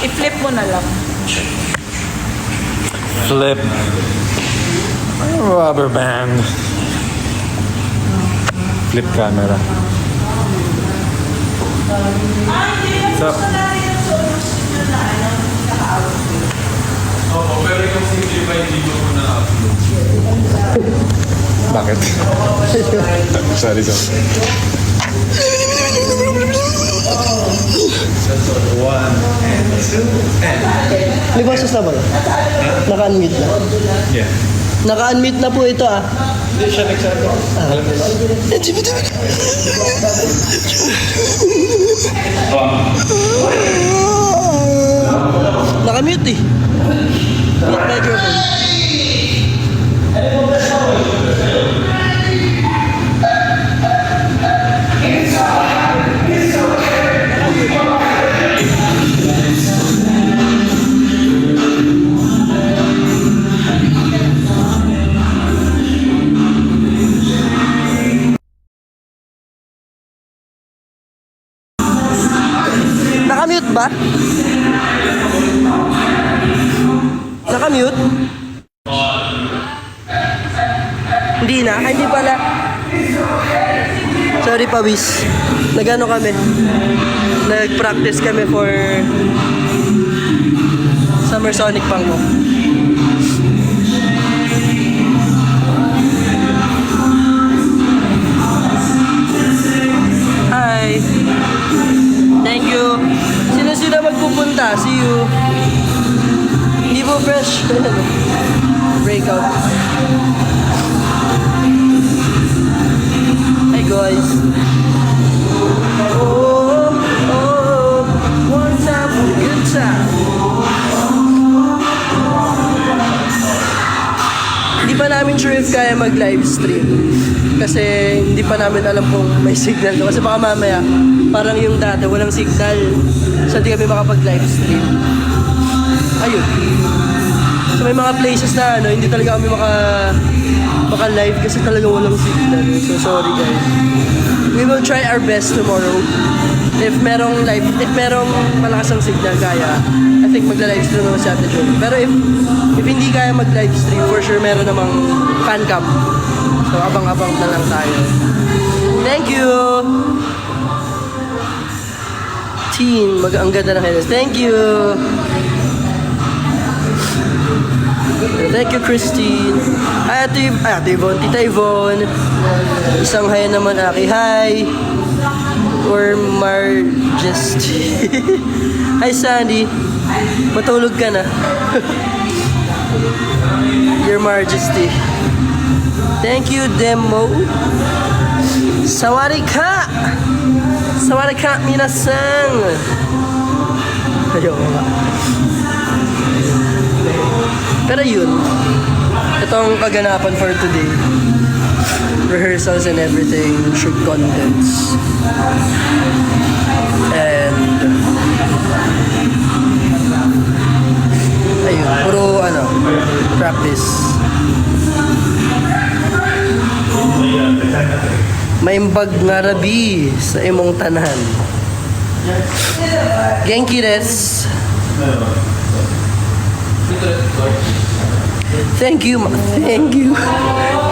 I-flip mo na lang. Flip. Rubber band. Flip camera. What's up? Oo, pero yung simplify dito ko na upload. Bakit? Sorry. One, and two, and... May boses na ba? Naka-unmute na. Yeah. Naka-unmute na po ito ah. Hindi siya nagsabi. Naka-mute eh. Mute microphone. Naka-mute ba? Naka-mute? Hindi na? Ay, hindi pala. Sorry, Pawis. Nag-ano kami? Nag-practice kami for Summer Sonic Pangko. Hi! Thank you! Sino magpupunta? See you! Hindi po fresh. Breakout. Hey guys. Oh, one time for a good time. Hindi pa namin sure if kaya mag-live stream. Kasi hindi pa namin alam kung may signal. Kasi baka mamaya, parang yung dati, walang signal. So hindi kami makapag-live stream. Ayun. So may mga places na hindi talaga kami maka-live kasi talaga walang signal. So sorry guys. We will try our best tomorrow. If merong malakas ang signal kaya, I think magla-live stream naman si Ate Jo. Pero if hindi kaya mag-live stream, for sure meron namang fan cam. So abang-abang na lang tayo. Thank you! Teen, ang ganda ng headers. Thank you! Thank you, Christine. Ay, Ate Yvonne, Tita Yvonne. Isang hi naman, Aki. Hi! Or Majesty. Hi, Sandy. Matulog ka na. Your Majesty. Thank you, Demo. Sawadika! Sawadika, minasan! Ayaw nga. Pero yun, itong kaganapan for today. Rehearsals and everything, shoot contents. And ayun, puro practice. Maimbag nga rabi sa imong tanan. Genki des. Thank you,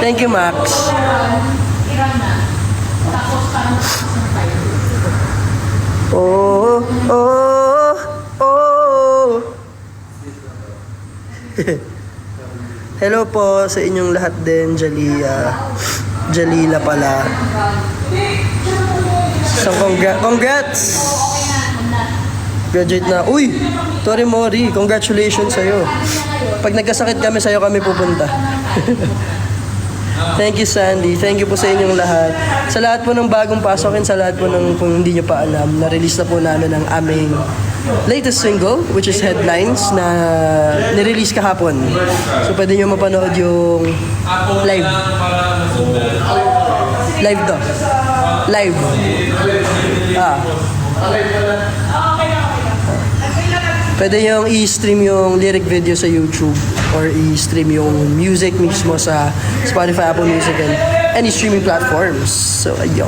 Thank you, Max. Oh. Hello po sa inyong lahat din, Jalila pala. So, congrats! Graduate na. Uy! Tori Mori, congratulations sa'yo. Pag nagkasakit sa'yo kami pupunta. Thank you, Sandy. Thank you po sa inyong lahat. Sa lahat po ng bagong pasok and sa lahat po ng kung hindi nyo pa alam, na-release na po namin ang aming latest single, which is Headlines, na nirelease kahapon. So, pwede nyo mapanood yung live. Live to. Live. Pwede nyo i-stream yung lyric video sa YouTube or i-stream yung music mismo sa Spotify, Apple Music, and any streaming platforms. So, ayaw.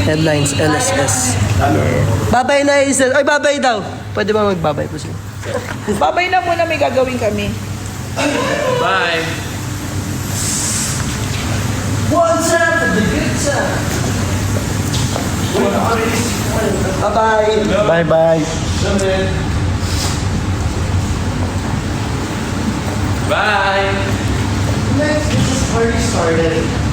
Headlines, LSS. Babay na Hazel. Ay, babay daw. Pwede ba magbabay po sila? Babay na muna, may gagawin kami. Bye! What's up? The good side. Bye-bye. Bye-bye. Bye! Next, this is already started.